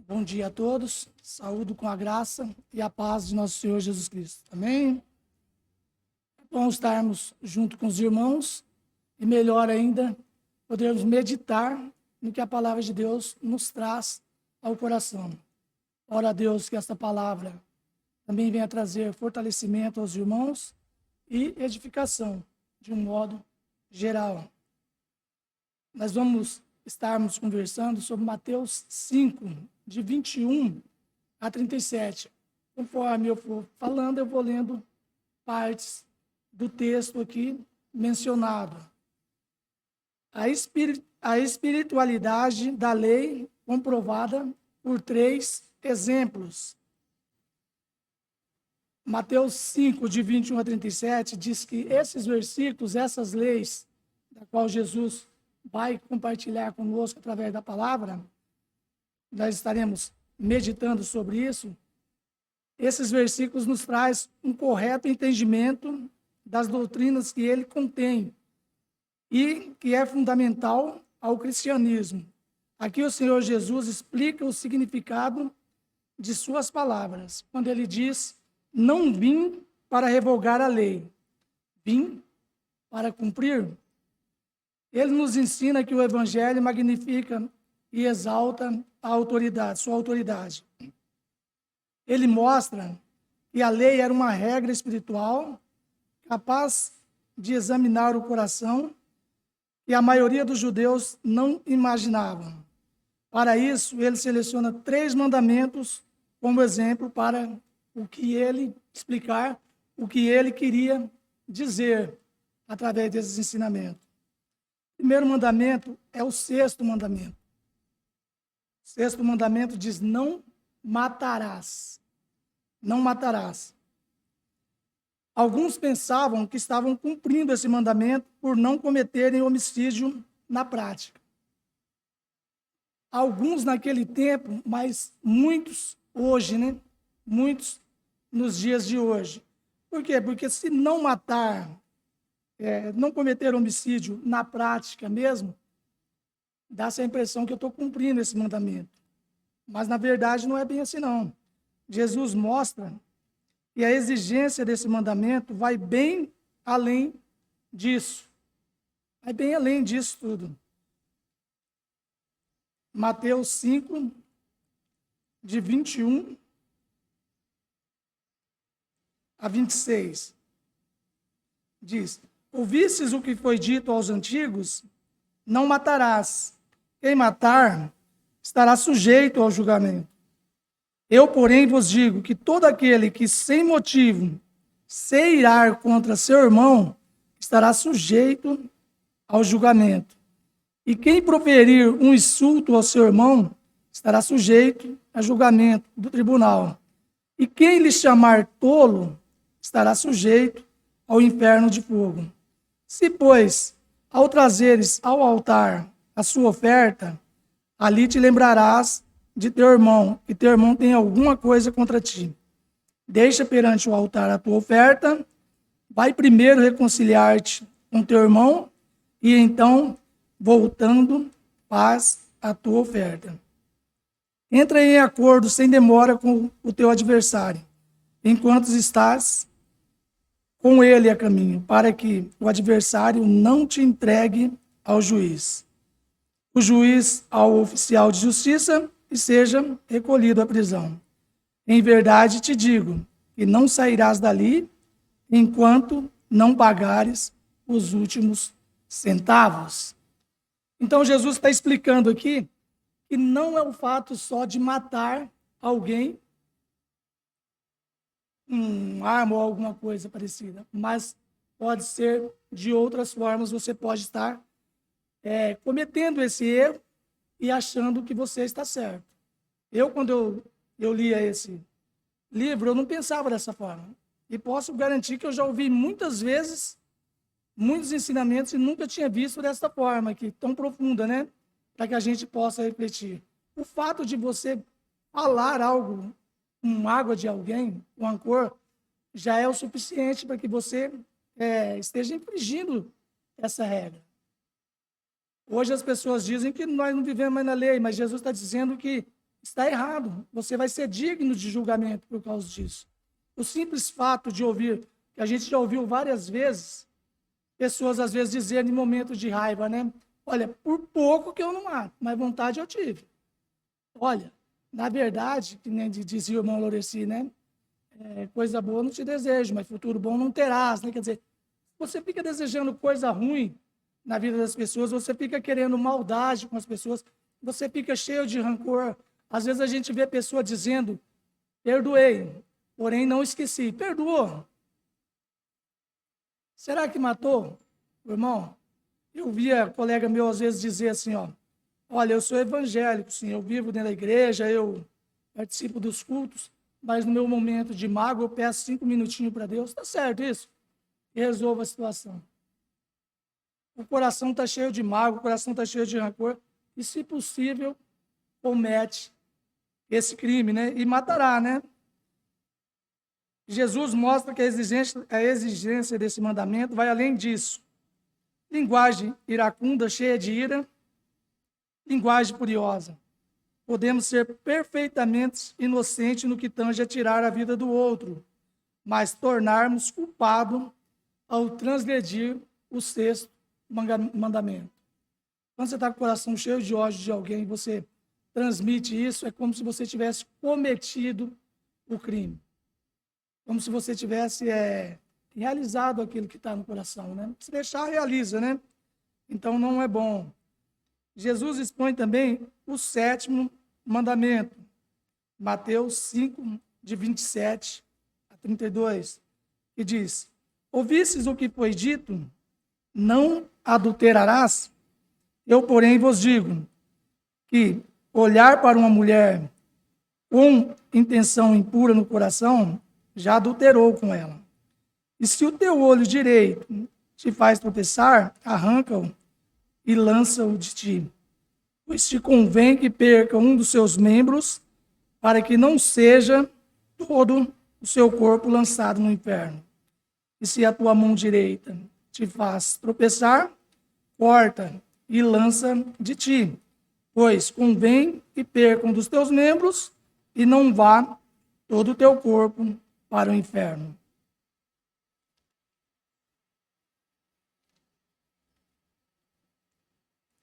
Bom dia a todos, saúdo com a graça e a paz de nosso Senhor Jesus Cristo. Amém? É bom estarmos junto com os irmãos e melhor ainda, podermos meditar no que a palavra de Deus nos traz ao coração. Ora a Deus que esta palavra também venha trazer fortalecimento aos irmãos e edificação de um modo geral. Nós vamos estarmos conversando sobre Mateus 5, de 21 a 37. Conforme eu for falando, eu vou lendo partes do texto aqui mencionado. A espiritualidade da lei comprovada por 3 exemplos. Mateus 5, de 21 a 37, diz que esses versículos, essas leis, da qual Jesus vai compartilhar conosco através da palavra, nós estaremos meditando sobre isso. Esses versículos nos trazem um correto entendimento das doutrinas que ele contém e que é fundamental ao cristianismo. Aqui o Senhor Jesus explica o significado de suas palavras, quando ele diz: não vim para revogar a lei, vim para cumprir. Ele nos ensina que o Evangelho magnifica e exalta a autoridade, sua autoridade. Ele mostra que a lei era uma regra espiritual capaz de examinar o coração que a maioria dos judeus não imaginavam. Para isso, ele seleciona 3 mandamentos como exemplo para o que ele explicar, o que ele queria dizer através desses ensinamentos. O primeiro mandamento é o 6º mandamento. O 6º mandamento diz: não matarás. Não matarás. Alguns pensavam que estavam cumprindo esse mandamento por não cometerem homicídio na prática. Alguns naquele tempo, mas muitos hoje, né? Muitos nos dias de hoje. Por quê? Porque se não matar, não cometer homicídio na prática mesmo, dá-se a impressão que eu estou cumprindo esse mandamento. Mas, na verdade, não é bem assim, não. Jesus mostra que a exigência desse mandamento vai bem além disso. Vai bem além disso tudo. Mateus 5, de 21 a 26. Diz: ouvistes o que foi dito aos antigos? Não matarás. Quem matar estará sujeito ao julgamento. Eu, porém, vos digo que todo aquele que sem motivo se irar contra seu irmão estará sujeito ao julgamento. E quem proferir um insulto ao seu irmão estará sujeito a julgamento do tribunal. E quem lhe chamar tolo estará sujeito ao inferno de fogo. Se, pois, ao trazeres ao altar a sua oferta, ali te lembrarás de teu irmão, que teu irmão tem alguma coisa contra ti. Deixa perante o altar a tua oferta, vai primeiro reconciliar-te com teu irmão, e então, voltando, faz a tua oferta. Entra em acordo sem demora com o teu adversário, enquanto estás com ele a caminho, para que o adversário não te entregue ao juiz. O juiz ao oficial de justiça e seja recolhido à prisão. Em verdade te digo que não sairás dali enquanto não pagares os últimos centavos. Então Jesus está explicando aqui que não é o fato só de matar alguém, arma ou alguma coisa parecida, mas pode ser de outras formas. Você pode estar cometendo esse erro e achando que você está certo. Quando eu lia esse livro, eu não pensava dessa forma. E posso garantir que eu já ouvi muitas vezes, muitos ensinamentos, e nunca tinha visto dessa forma aqui, tão profunda, né? Para que a gente possa refletir. O fato de você falar algo com mágoa de alguém, com rancor, já é o suficiente para que você esteja infringindo essa regra. Hoje as pessoas dizem que nós não vivemos mais na lei, mas Jesus está dizendo que está errado. Você vai ser digno de julgamento por causa disso. O simples fato de ouvir, que a gente já ouviu várias vezes, pessoas às vezes dizendo em momentos de raiva, né? Olha, por pouco que eu não mato, mas vontade eu tive. Olha, na verdade, que nem dizia o irmão Loreci, né? Coisa boa não te desejo, mas futuro bom não terás, né? Quer dizer, você fica desejando coisa ruim na vida das pessoas, você fica querendo maldade com as pessoas, você fica cheio de rancor. Às vezes a gente vê pessoa dizendo, perdoei, porém não esqueci. Perdoou. Será que matou, irmão? Eu via colega meu às vezes dizer assim, ó, olha, eu sou evangélico, sim, eu vivo dentro da igreja, eu participo dos cultos, mas no meu momento de mágoa eu peço 5 minutinhos para Deus. Está certo isso? E resolva a situação. O coração está cheio de mágoa, o coração está cheio de rancor, e se possível, comete esse crime, né? E matará, né? Jesus mostra que a exigência desse mandamento vai além disso. Linguagem iracunda, cheia de ira, linguagem furiosa. Podemos ser perfeitamente inocentes no que tange a tirar a vida do outro, mas tornarmos culpado ao transgredir o sexto mandamento. Quando você está com o coração cheio de ódio de alguém, você transmite isso, é como se você tivesse cometido o crime. Como se você tivesse realizado aquilo que está no coração, né? Se deixar, realiza, né? Então, não é bom. Jesus expõe também o 7º mandamento. Mateus 5, de 27 a 32, que diz, ouvistes o que foi dito, não adulterarás? Eu, porém, vos digo que olhar para uma mulher com intenção impura no coração, já adulterou com ela. E se o teu olho direito te faz tropeçar, arranca-o e lança-o de ti. Pois te convém que perca um dos seus membros, para que não seja todo o seu corpo lançado no inferno. E se a tua mão direita te faz tropeçar, corta e lança de ti. Pois convém que perca um dos teus membros e não vá todo o teu corpo para o inferno.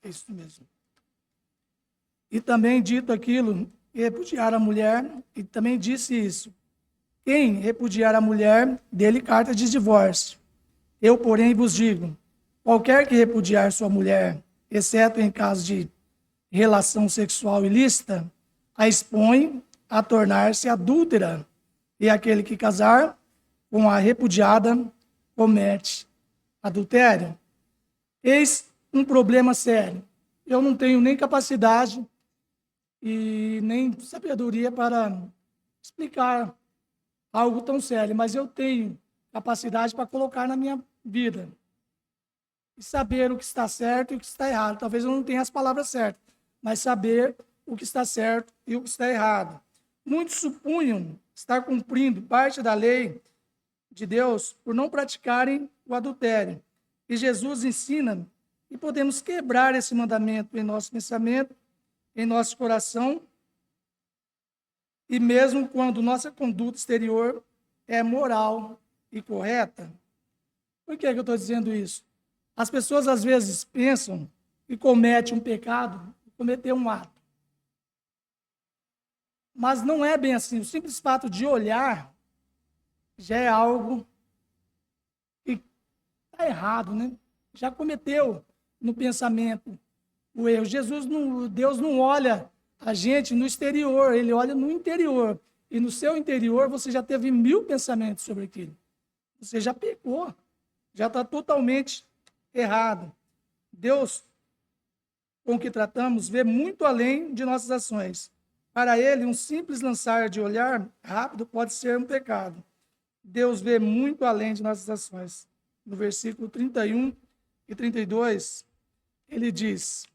É isso mesmo. E também dito aquilo, repudiar a mulher, e também disse isso. Quem repudiar a mulher, dê-lhe carta de divórcio. Eu, porém, vos digo, qualquer que repudiar sua mulher, exceto em caso de relação sexual ilícita, a expõe a tornar-se adúltera. E aquele que casar com a repudiada comete adultério. Eis um problema sério. Eu não tenho nem capacidade e nem sabedoria para explicar algo tão sério, mas eu tenho capacidade para colocar na minha vida e saber o que está certo e o que está errado. Talvez eu não tenha as palavras certas, mas saber o que está certo e o que está errado. Muitos supunham estar cumprindo parte da lei de Deus por não praticarem o adultério. E Jesus ensina que podemos quebrar esse mandamento em nosso pensamento, em nosso coração, e mesmo quando nossa conduta exterior é moral e correta. Por que eu estou dizendo isso? As pessoas às vezes pensam que cometem um pecado, cometer um ato. Mas não é bem assim. O simples fato de olhar já é algo que está errado, né? Já cometeu no pensamento o erro. Deus não olha a gente no exterior, Ele olha no interior. E no seu interior você já teve 1000 pensamentos sobre aquilo. Você já pecou, já está totalmente errado. Deus, com o que tratamos, vê muito além de nossas ações. Para Ele, um simples lançar de olhar rápido pode ser um pecado. Deus vê muito além de nossas ações. No versículo 31 e 32, ele diz: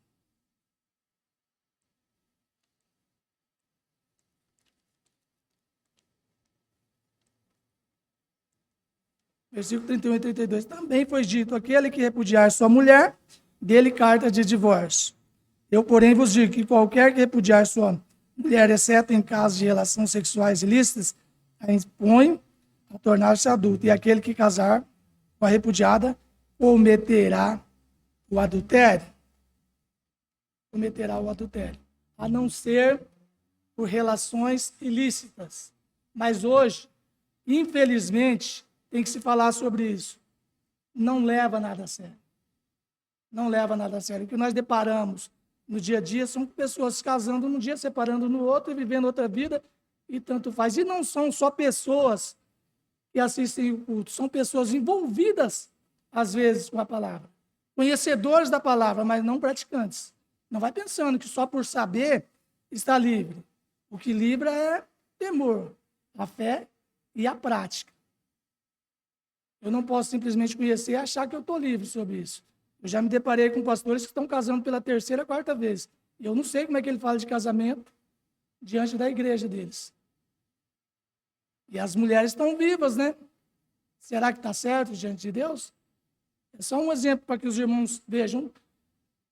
versículo 31 e 32, também foi dito, aquele que repudiar sua mulher, dê-lhe carta de divórcio. Eu, porém, vos digo que qualquer que repudiar sua mulher, exceto em casos de relações sexuais ilícitas, a impõe a tornar-se adulta. E aquele que casar com a repudiada cometerá o adultério. Cometerá o adultério. A não ser por relações ilícitas. Mas hoje, infelizmente, tem que se falar sobre isso. Não leva nada a sério. Não leva nada a sério. O que nós deparamos no dia a dia são pessoas se casando num dia, separando no outro e vivendo outra vida, e tanto faz. E não são só pessoas que assistem o culto, são pessoas envolvidas, às vezes, com a palavra. Conhecedores da palavra, mas não praticantes. Não vai pensando que só por saber está livre. O que livra é temor, a fé e a prática. Eu não posso simplesmente conhecer e achar que eu estou livre sobre isso. Eu já me deparei com pastores que estão casando pela terceira, quarta vez. E eu não sei como é que ele fala de casamento diante da igreja deles. E as mulheres estão vivas, né? Será que está certo diante de Deus? É só um exemplo para que os irmãos vejam.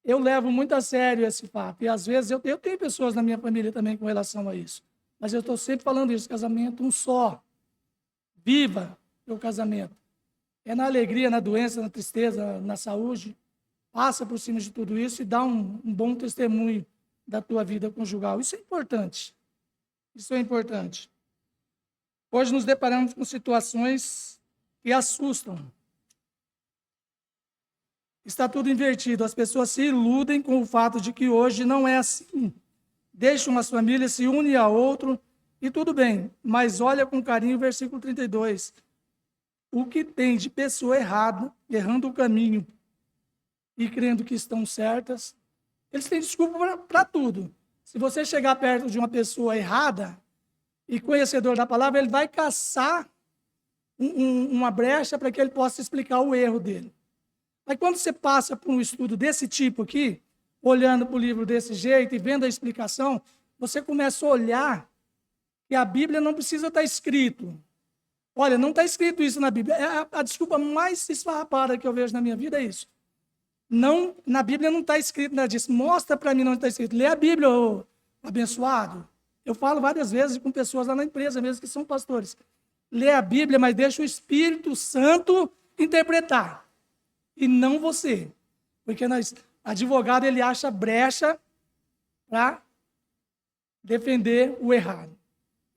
Eu levo muito a sério esse fato. E às vezes eu tenho pessoas na minha família também com relação a isso. Mas eu estou sempre falando isso, casamento um só. Viva o casamento. É na alegria, na doença, na tristeza, na saúde. Passa por cima de tudo isso e dá um bom testemunho da tua vida conjugal. Isso é importante. Isso é importante. Hoje nos deparamos com situações que assustam. Está tudo invertido. As pessoas se iludem com o fato de que hoje não é assim. Deixam as famílias, se unem a outro e tudo bem. Mas olha com carinho o versículo 32. O que tem de pessoa errada, errando o caminho e crendo que estão certas, eles têm desculpa para tudo. Se você chegar perto de uma pessoa errada e conhecedor da palavra, ele vai caçar uma brecha para que ele possa explicar o erro dele. Mas quando você passa por um estudo desse tipo aqui, olhando para o livro desse jeito e vendo a explicação, você começa a olhar que a Bíblia não precisa estar escrito. Olha, não está escrito isso na Bíblia. A desculpa mais esfarrapada que eu vejo na minha vida é isso. Não, na Bíblia não está escrito nada disso. Mostra para mim onde está escrito. Lê a Bíblia, ô abençoado. Eu falo várias vezes com pessoas lá na empresa mesmo que são pastores. Lê a Bíblia, mas deixa o Espírito Santo interpretar. E não você. Porque advogado, ele acha brecha para defender o errado.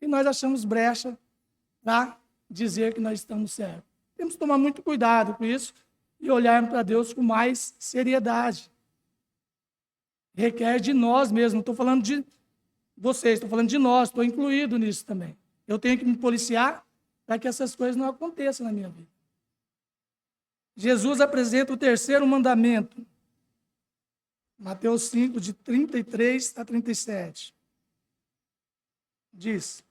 E nós achamos brecha para dizer que nós estamos certos. Temos que tomar muito cuidado com isso e olhar para Deus com mais seriedade. Requer de nós mesmos, não estou falando de vocês, estou falando de nós, estou incluído nisso também. Eu tenho que me policiar para que essas coisas não aconteçam na minha vida. Jesus apresenta o terceiro mandamento. Mateus 5, de 33 a 37. Diz: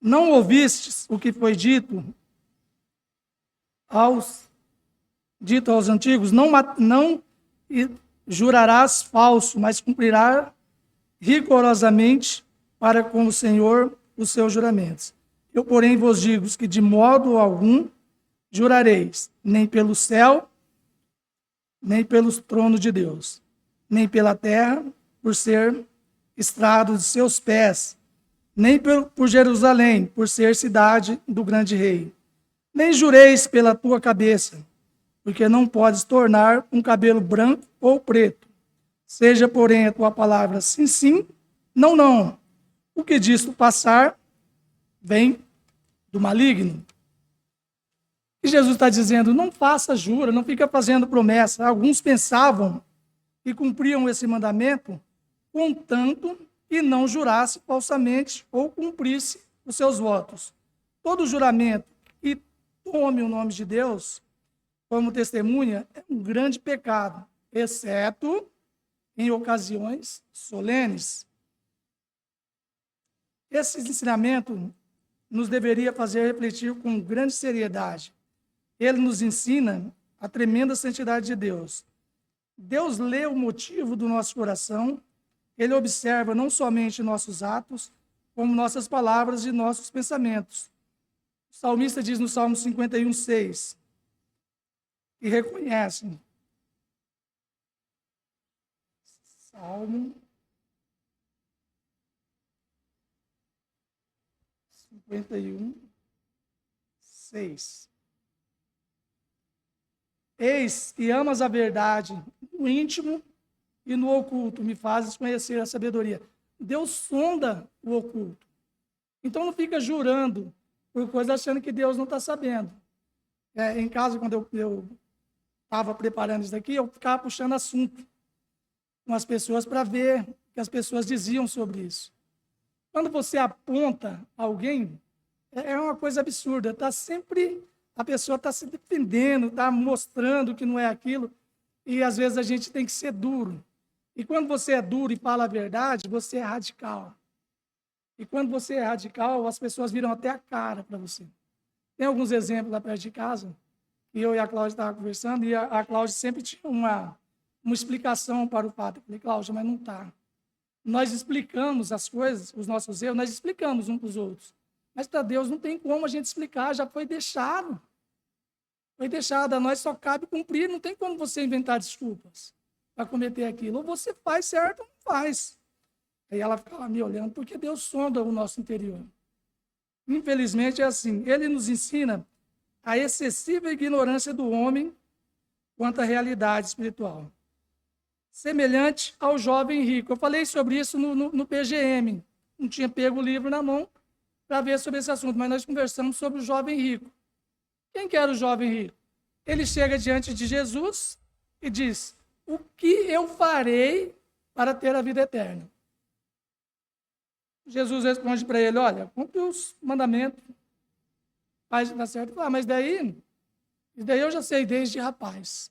não ouvistes o que foi dito aos antigos, não jurarás falso, mas cumprirá rigorosamente para com o Senhor os seus juramentos. Eu, porém, vos digo que de modo algum jurareis, nem pelo céu, nem pelos tronos de Deus, nem pela terra, por ser estrado de seus pés, nem por Jerusalém, por ser cidade do grande rei. Nem jureis pela tua cabeça, porque não podes tornar um cabelo branco ou preto. Seja, porém, a tua palavra sim, sim, não, não. O que disto passar vem do maligno. E Jesus está dizendo, não faça jura, não fica fazendo promessa. Alguns pensavam que cumpriam esse mandamento, contanto que não jurasse falsamente ou cumprisse os seus votos. Todo juramento que tome o nome de Deus como testemunha é um grande pecado, exceto em ocasiões solenes. Esse ensinamento nos deveria fazer refletir com grande seriedade. Ele nos ensina a tremenda santidade de Deus. Deus lê o motivo do nosso coração, ele observa não somente nossos atos, como nossas palavras e nossos pensamentos. O salmista diz no Salmo 51, 6, que reconhece. Salmo 51, 6. Eis que amas a verdade no íntimo e no oculto, me fazes conhecer a sabedoria. Deus sonda o oculto. Então não fica jurando por coisa achando que Deus não está sabendo. Em casa, quando eu estava preparando isso daqui, eu ficava puxando assunto com as pessoas para ver o que as pessoas diziam sobre isso. Quando você aponta alguém, é uma coisa absurda. A pessoa está se defendendo, está mostrando que não é aquilo, e às vezes a gente tem que ser duro. E quando você é duro e fala a verdade, você é radical. E quando você é radical, as pessoas viram até a cara para você. Tem alguns exemplos lá perto de casa, que eu e a Cláudia estávamos conversando, e a Cláudia sempre tinha uma explicação para o fato. Eu falei, Cláudia, mas não está. Nós explicamos as coisas, os nossos erros, nós explicamos uns para os outros. Mas para Deus não tem como a gente explicar, já foi deixado. Foi deixado, a nós só cabe cumprir, não tem como você inventar desculpas para cometer aquilo. Ou você faz certo ou não faz. Aí ela ficava me olhando, porque Deus sonda o nosso interior. Infelizmente é assim, Ele nos ensina a excessiva ignorância do homem quanto à realidade espiritual. Semelhante ao jovem rico. Eu falei sobre isso no PGM. Não tinha pego o livro na mão para ver sobre esse assunto, mas nós conversamos sobre o jovem rico. Quem que era o jovem rico? Ele chega diante de Jesus e diz, o que eu farei para ter a vida eterna? Jesus responde para ele, olha, cumpre os mandamentos, faz dar certo. Mas daí eu já sei desde rapaz.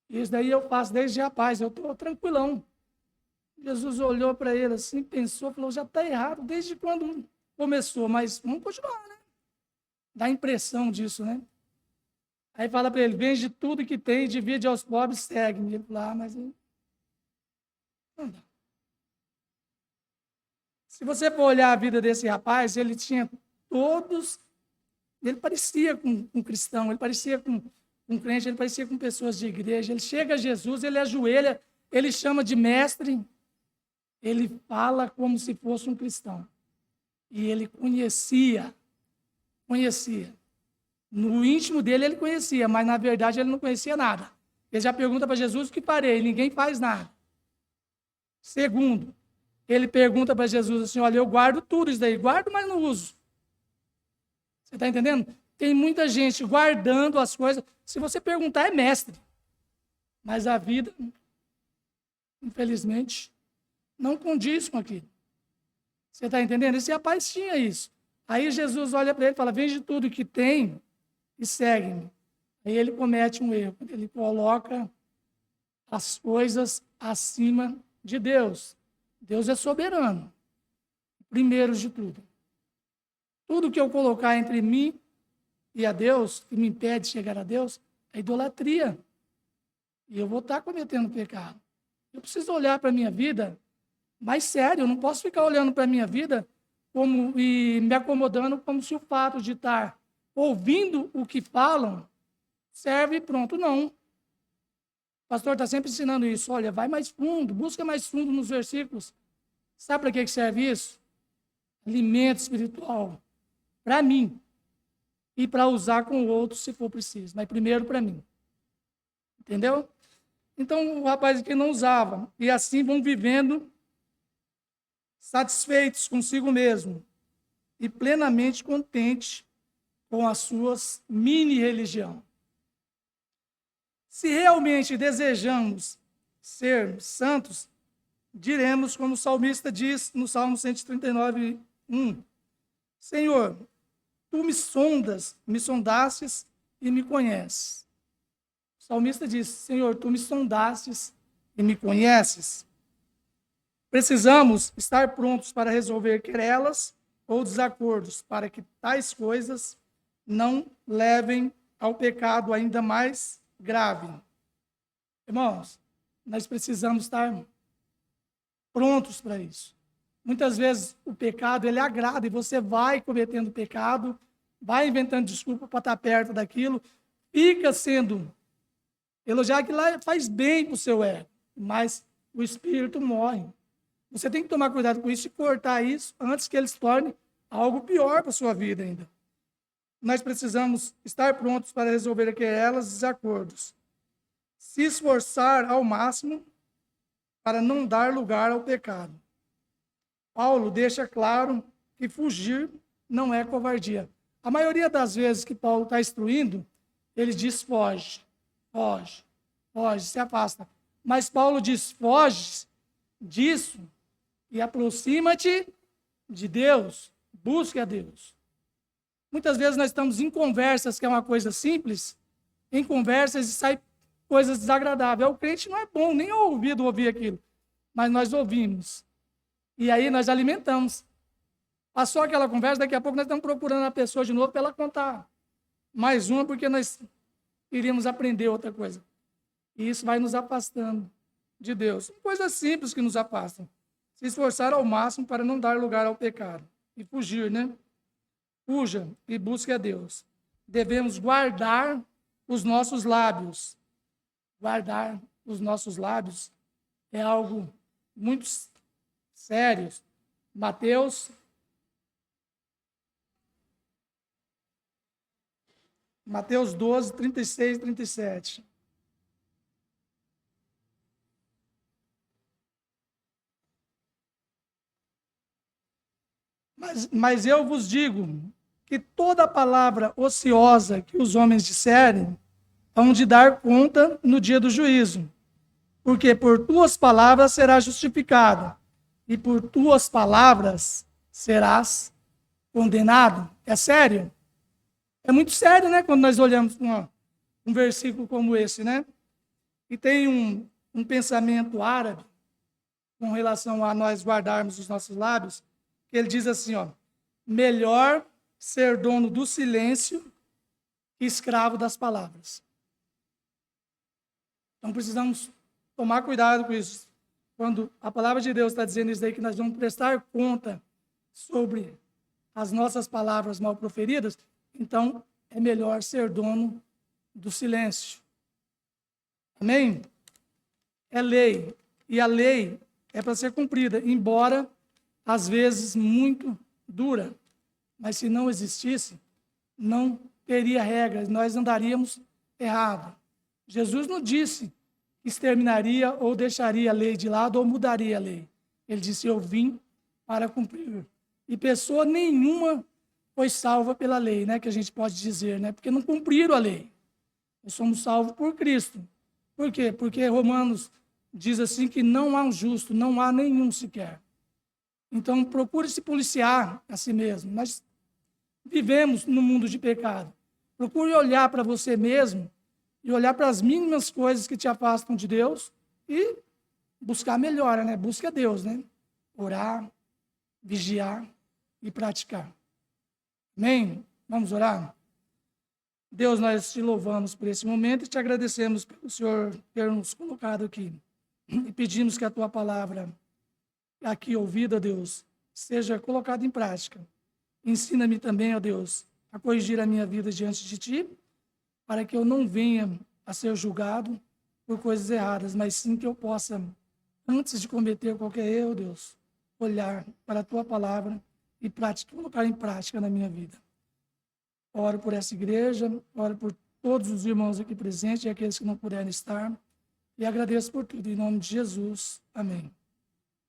Isso daí eu faço desde rapaz, eu estou tranquilão. Jesus olhou para ele assim, pensou, falou, já está errado, desde quando começou, mas vamos continuar, né? Dá a impressão disso, né? Aí fala para ele, vende tudo que tem, divide aos pobres, segue-me. Ele fala, mas não dá. Se você for olhar a vida desse rapaz, ele tinha ele parecia com um cristão, ele parecia com um crente, ele parecia com pessoas de igreja. Ele chega a Jesus, ele ajoelha, ele chama de mestre, ele fala como se fosse um cristão. E ele conhecia. No íntimo dele ele conhecia, mas na verdade ele não conhecia nada. Ele já pergunta para Jesus o que farei, ninguém faz nada. Segundo, ele pergunta para Jesus assim, olha, eu guardo tudo isso daí, guardo, mas não uso. Você está entendendo? Tem muita gente guardando as coisas. Se você perguntar, é mestre. Mas a vida, infelizmente, não condiz com aquilo. Você está entendendo? Esse rapaz tinha isso. Aí Jesus olha para ele e fala, vende tudo que tem e segue-me. Aí ele comete um erro. Ele coloca as coisas acima de Deus. Deus é soberano. Primeiro de tudo. Tudo que eu colocar entre mim e a Deus, que me impede de chegar a Deus, é idolatria. E eu vou estar cometendo pecado. Eu preciso olhar para a minha vida mais sério. Eu não posso ficar olhando para a minha vida e me acomodando como se o fato de estar ouvindo o que falam serve e pronto. Não. O pastor está sempre ensinando isso. Olha, vai mais fundo, busca mais fundo nos versículos. Sabe para que serve isso? Alimento espiritual. Para mim. E para usar com outros se for preciso. Mas primeiro para mim. Entendeu? Então o rapaz aqui não usava. E assim vão vivendo satisfeitos consigo mesmo e plenamente contentes com as suas mini-religião. Se realmente desejamos ser santos, diremos, como o salmista diz no Salmo 139, 1. Senhor, tu me sondastes e me conheces. O salmista diz, Senhor, tu me sondastes e me conheces. Precisamos estar prontos para resolver querelas ou desacordos, para que tais coisas não levem ao pecado ainda mais grave. Irmãos, nós precisamos estar prontos para isso. Muitas vezes o pecado, ele agrada e você vai cometendo pecado, vai inventando desculpa para estar perto daquilo, fica sendo elogiado, que lá faz bem para o seu ego, mas o espírito morre. Você tem que tomar cuidado com isso e cortar isso antes que ele se torne algo pior para a sua vida ainda. Nós precisamos estar prontos para resolver aqueles desacordos. Se esforçar ao máximo para não dar lugar ao pecado. Paulo deixa claro que fugir não é covardia. A maioria das vezes que Paulo está instruindo, ele diz foge, foge, foge, se afasta. Mas Paulo diz foge disso e aproxima-te de Deus, busque a Deus. Muitas vezes nós estamos em conversas, que é uma coisa simples, em conversas e sai coisas desagradáveis. O crente não é bom, nem ouvido ouvir aquilo, mas nós ouvimos. E aí nós alimentamos. Passou aquela conversa, daqui a pouco nós estamos procurando a pessoa de novo para ela contar mais uma, porque nós iríamos aprender outra coisa. E isso vai nos afastando de Deus. São coisas simples que nos afastam. Se esforçar ao máximo para não dar lugar ao pecado. E fugir, né? Fuja e busque a Deus. Devemos guardar os nossos lábios. Guardar os nossos lábios é algo muito sério. Mateus 12, 36 e 37. Mas eu vos digo que toda palavra ociosa que os homens disserem, hão de dar conta no dia do juízo. Porque por tuas palavras serás justificado, e por tuas palavras serás condenado. É sério? É muito sério, né? Quando nós olhamos um versículo como esse, né? E tem um pensamento árabe com relação a nós guardarmos os nossos lábios, que ele diz assim, ó, melhor ser dono do silêncio que escravo das palavras. Então precisamos tomar cuidado com isso. Quando a palavra de Deus está dizendo isso aí, que nós vamos prestar conta sobre as nossas palavras mal proferidas, então é melhor ser dono do silêncio. Amém? É lei. E a lei é para ser cumprida, embora às vezes muito dura. Mas se não existisse, não teria regras, nós andaríamos errado. Jesus não disse que exterminaria ou deixaria a lei de lado ou mudaria a lei. Ele disse, eu vim para cumprir. E pessoa nenhuma foi salva pela lei, né, que a gente pode dizer, né, porque não cumpriram a lei. Nós somos salvos por Cristo. Por quê? Porque Romanos diz assim que não há um justo, não há nenhum sequer. Então, procure se policiar a si mesmo. Nós vivemos no mundo de pecado. Procure olhar para você mesmo e olhar para as mínimas coisas que te afastam de Deus e buscar melhora, né? Busque a Deus, né? Orar, vigiar e praticar. Amém? Vamos orar? Deus, nós te louvamos por esse momento e te agradecemos pelo Senhor ter nos colocado aqui. E pedimos que a tua palavra aqui ouvida, Deus, seja colocada em prática. Ensina-me também, ó Deus, a corrigir a minha vida diante de ti, para que eu não venha a ser julgado por coisas erradas, mas sim que eu possa, antes de cometer qualquer erro, Deus, olhar para a tua palavra e colocar em prática na minha vida. Oro por essa igreja, oro por todos os irmãos aqui presentes e aqueles que não puderem estar, e agradeço por tudo, em nome de Jesus. Amém.